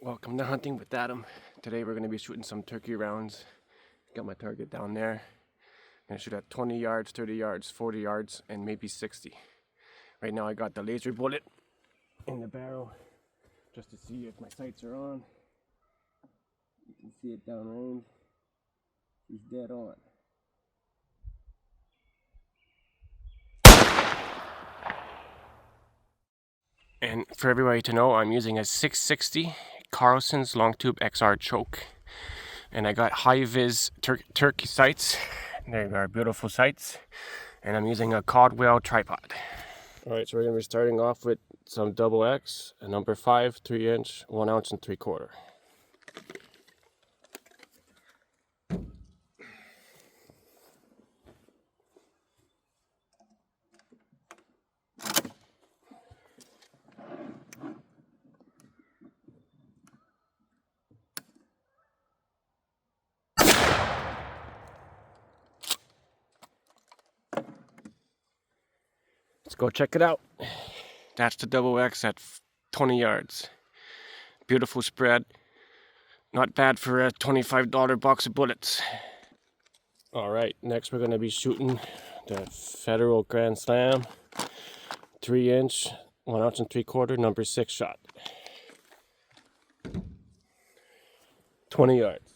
Welcome to Hunting with Adam. Today we're going to be shooting some turkey rounds. Got my target down there. I'm going to shoot at 20 yards, 30 yards, 40 yards, and maybe 60. Right now I got the laser bullet in the barrel just to see if my sights are on. You can see it downrange. He's dead on. And for everybody to know, I'm using a 660 Carlsons Long Tube XR choke. And I got Hi-Vis turkey sights. They are beautiful sights. And I'm using a Caldwell tripod. Alright, so we're going to be starting off with some Double X, a number 5, 3-inch, 1 ounce and 3/4. Let's go check it out. That's the Double X at 20 yards. Beautiful spread. Not bad for a $25 box of bullets. Alright, next we're going to be shooting the Federal Grand Slam 3-inch, 1 ounce and 3/4, number 6 shot. 20 yards.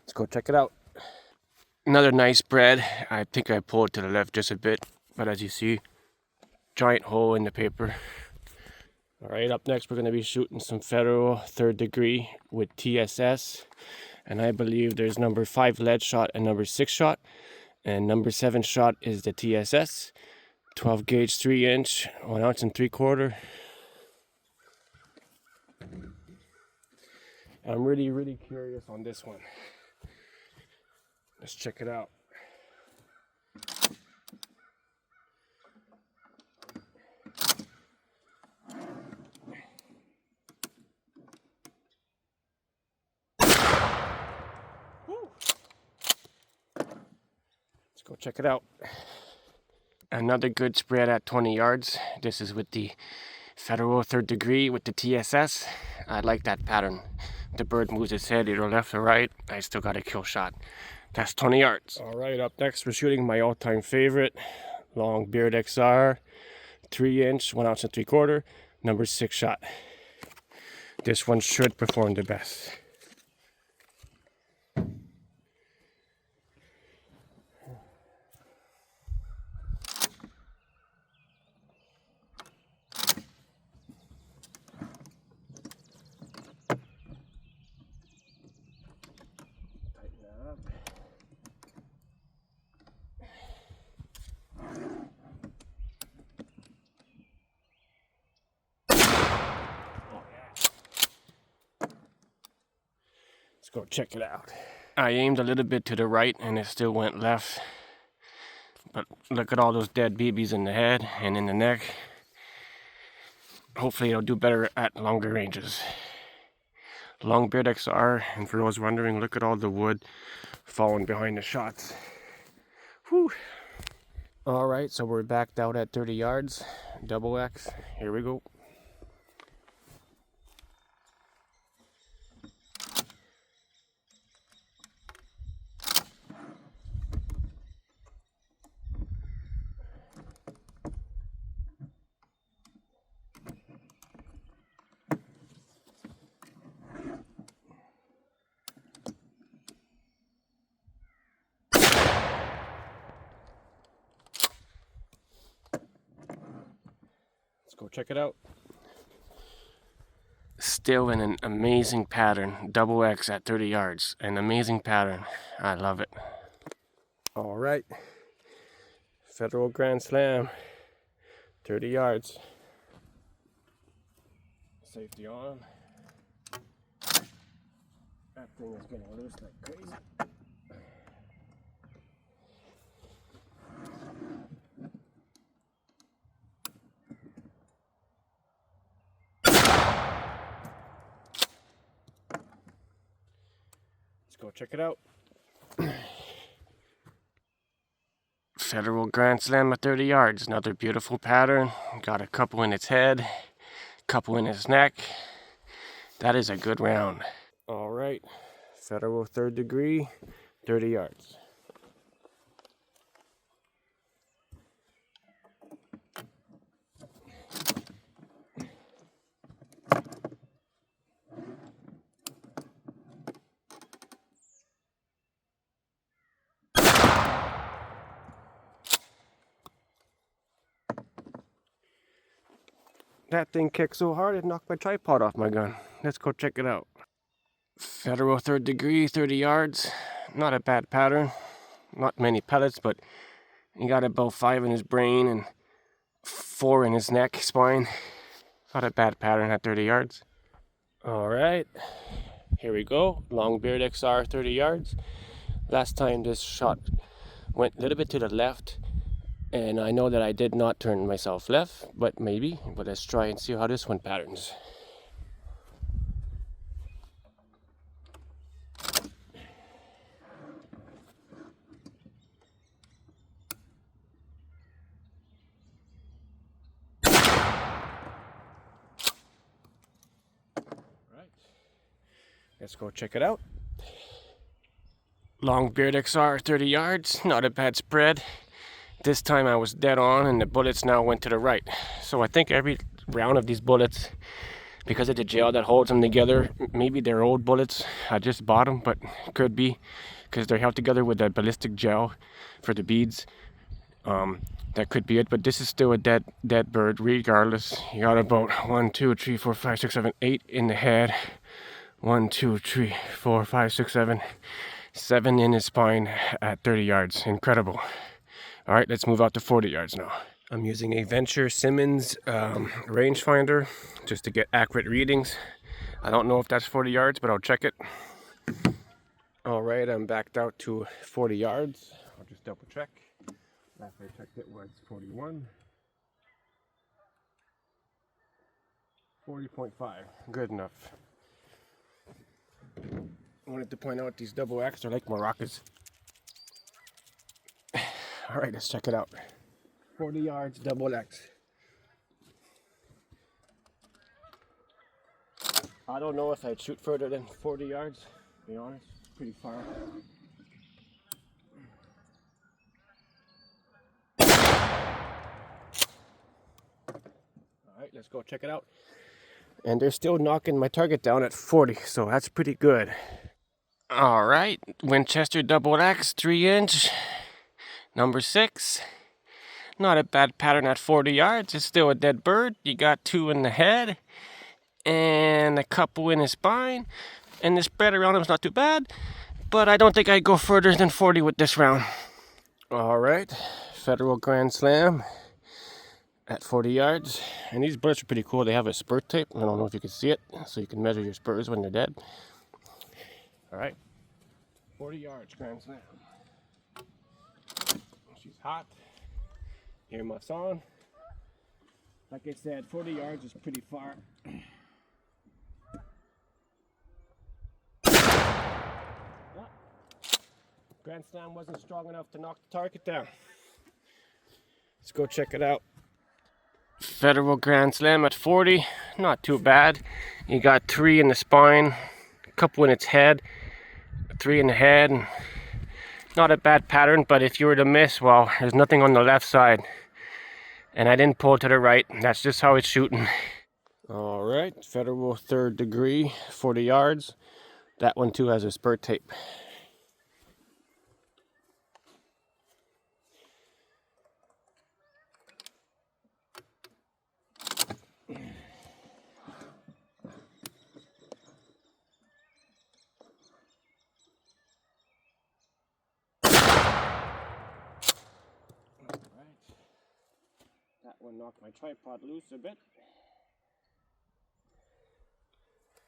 Let's go check it out. Another nice spread. I think I pulled to the left just a bit, but as you see, giant hole in the paper. Alright, up next we're going to be shooting some Federal 3rd degree with TSS. And I believe there's number 5 lead shot and number 6 shot. And number 7 shot is the TSS. 12 gauge 3-inch, 1 ounce and 3/4. I'm really curious on this one. Let's check it out. Woo. Let's go check it out. Another good spread at 20 yards. This is with the Federal 3rd degree with the TSS. I like that pattern. The bird moves its head either left or right. I still got a kill shot. That's 20 yards. Alright, up next we're shooting my all-time favorite Longbeard XR 3-inch, 1 ounce and 3/4, number 6 shot. This one should perform the best. Go check it out. I aimed a little bit to the right and it still went left. But look at all those dead BBs in the head and in the neck. Hopefully it'll do better at longer ranges. Longbeard XR, and for those wondering, look at all the wood falling behind the shots. Whew. Alright, so we're backed out at 30 yards. Double X. Here we go. Let's go check it out. Still in an amazing pattern. Double X at 30 yards. An amazing pattern. I love it. Alright. Federal Grand Slam. 30 yards. Safety on. That thing is getting loose like crazy. go check it out. Federal Grand Slam at 30 yards. Another beautiful pattern. Got a couple in its head, couple in its neck. That is a good round. All right, Federal 3rd degree, 30 yards. That thing kicked so hard it knocked my tripod off my gun. Let's go check it out. Federal 3rd degree, 30 yards. Not a bad pattern. Not many pellets, but he got about 5 in his brain and 4 in his neck, spine. Not a bad pattern at 30 yards. Alright, here we go. Longbeard XR, 30 yards. Last time this shot went a little bit to the left. And I know that I did not turn myself left, but maybe. But let's try and see how this one patterns. Right. Let's go check it out. Longbeard XR, 30 yards. Not a bad spread. This time I was dead on and the bullets now went to the right. So I think every round of these bullets, because of the gel that holds them together, maybe they're old bullets, I just bought them, but could be because they're held together with that ballistic gel for the beads. That could be it, but this is still a dead bird regardless. You got about 1, 2, 3, 4, 5, 6, 7, 8 in the head. 1, 2, 3, 4, 5, 6, 7, 7 in his spine at 30 yards. Incredible. All right, let's move out to 40 yards now. I'm using a Venture Simmons rangefinder just to get accurate readings. I don't know if that's 40 yards, but I'll check it. All right, I'm backed out to 40 yards. I'll just double check. Last I checked it was 41. 40.5, good enough. I wanted to point out these Double X are like maracas. All right, let's check it out. 40 yards, Double X. I don't know if I'd shoot further than 40 yards, to be honest. Pretty far. All right, let's go check it out. And they're still knocking my target down at 40, so that's pretty good. All right, Winchester Double X, 3-inch. Number 6, not a bad pattern at 40 yards. It's still a dead bird. You got 2 in the head and a couple in his spine. And the spread around him is not too bad, but I don't think I'd go further than 40 with this round. All right, Federal Grand Slam at 40 yards. And these bullets are pretty cool. They have a spur tape. I don't know if you can see it, so you can measure your spurs when they're dead. All right, 40 yards, Grand Slam. She's hot. Earmuffs on. Like I said, 40 yards is pretty far. Grand Slam wasn't strong enough to knock the target down. Let's go check it out. Federal Grand Slam at 40. Not too bad. You got 3 in the spine, a couple in its head, 3 in the head. And not a bad pattern, but if you were to miss, well, there's nothing on the left side. And I didn't pull to the right. That's just how it's shooting. All right, Federal 3rd degree, 40 yards. That one too has a spur tape. That one knocked my tripod loose a bit.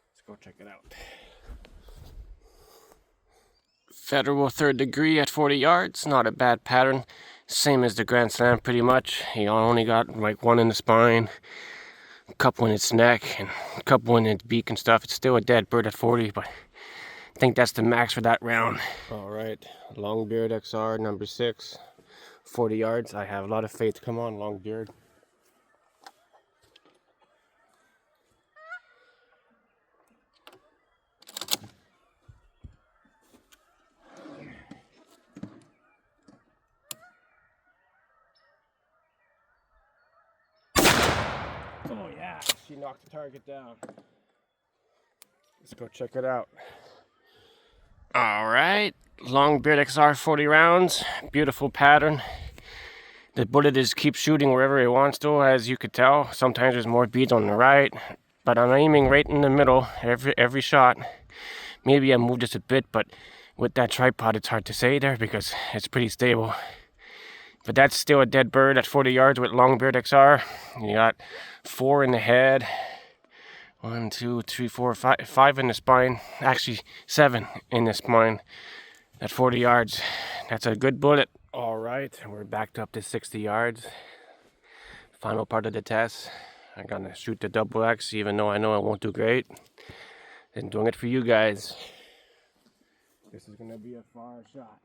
Let's go check it out. Federal 3rd degree at 40 yards. Not a bad pattern. Same as the Grand Slam pretty much. He only got like 1 in the spine, a couple in its neck, and a couple in its beak and stuff. It's still a dead bird at 40, but I think that's the max for that round. All right, Longbeard XR number 6, 40 yards. I have a lot of faith. Come on, Longbeard. Oh yeah, she knocked the target down. Let's go check it out. All right, Longbeard XR 40 rounds, beautiful pattern. The bullet keeps shooting wherever it wants to, as you could tell. Sometimes there's more beads on the right, but I'm aiming right in the middle every shot. Maybe I moved just a bit, but with that tripod it's hard to say there because it's pretty stable. But that's still a dead bird at 40 yards with Longbeard XR. You got 4 in the head. 1, 2, 3, 4, 5 in the spine. Actually, 7 in the spine at 40 yards. That's a good bullet. All right, we're backed up to 60 yards. Final part of the test. I'm gonna shoot the Double X, even though I know I won't do great. And doing it for you guys. This is gonna be a far shot.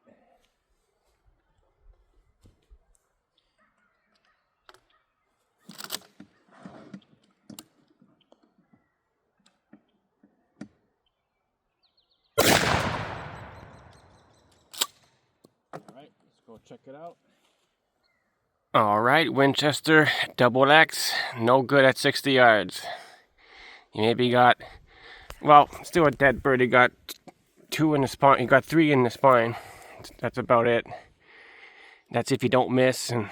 Alright, let's go check it out. Alright, Winchester Double X, no good at 60 yards. You maybe got, well, still a dead bird. You got 2 in the spine, you got 3 in the spine. That's about it. That's if you don't miss, and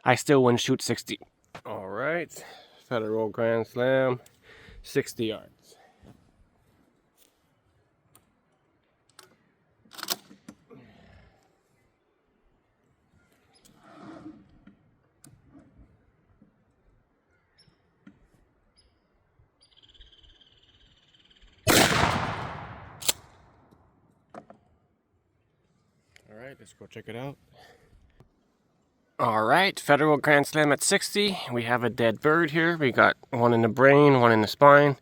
I still wouldn't shoot 60. Alright, Federal Grand Slam, 60 yards. Alright, let's go check it out. Alright, Federal Grand Slam at 60. We have a dead bird here. We got 1 in the brain, 1 in the spine,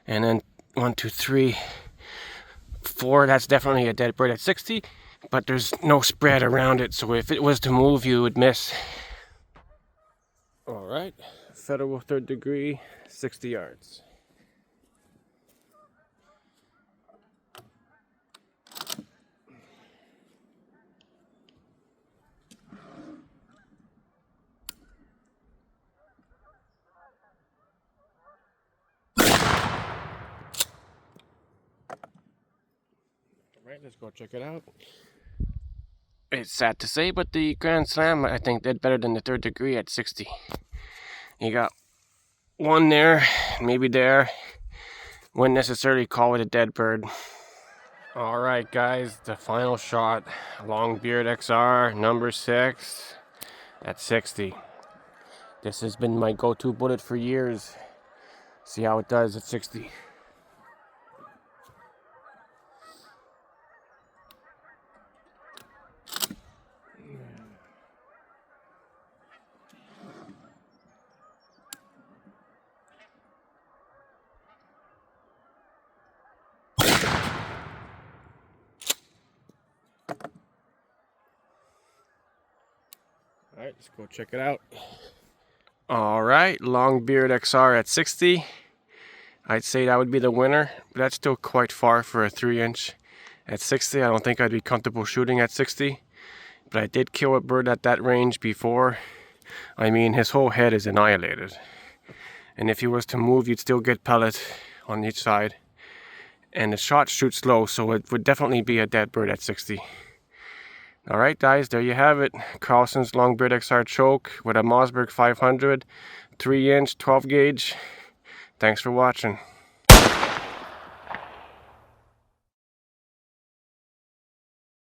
and then 1, 2, 3, 4. That's definitely a dead bird at 60, but there's no spread around it, so if it was to move, you would miss. Alright, Federal 3rd degree, 60 yards. Alright, let's go check it out. It's sad to say, but the Grand Slam, I think, did better than the 3rd degree at 60. You got 1 there, maybe there. Wouldn't necessarily call it a dead bird. Alright guys, the final shot. Longbeard XR, number 6 at 60. This has been my go-to bullet for years. See how it does at 60. Alright, let's go check it out. Alright, Longbeard XR at 60. I'd say that would be the winner, but that's still quite far for a 3-inch. At 60, I don't think I'd be comfortable shooting at 60. But I did kill a bird at that range before. I mean, his whole head is annihilated. And if he was to move, you'd still get pellets on each side. And the shot shoots low, so it would definitely be a dead bird at 60. Alright guys, there you have it. Carlsons Longbeard XR choke with a Mossberg 500, 3-inch, 12 gauge. Thanks for watching.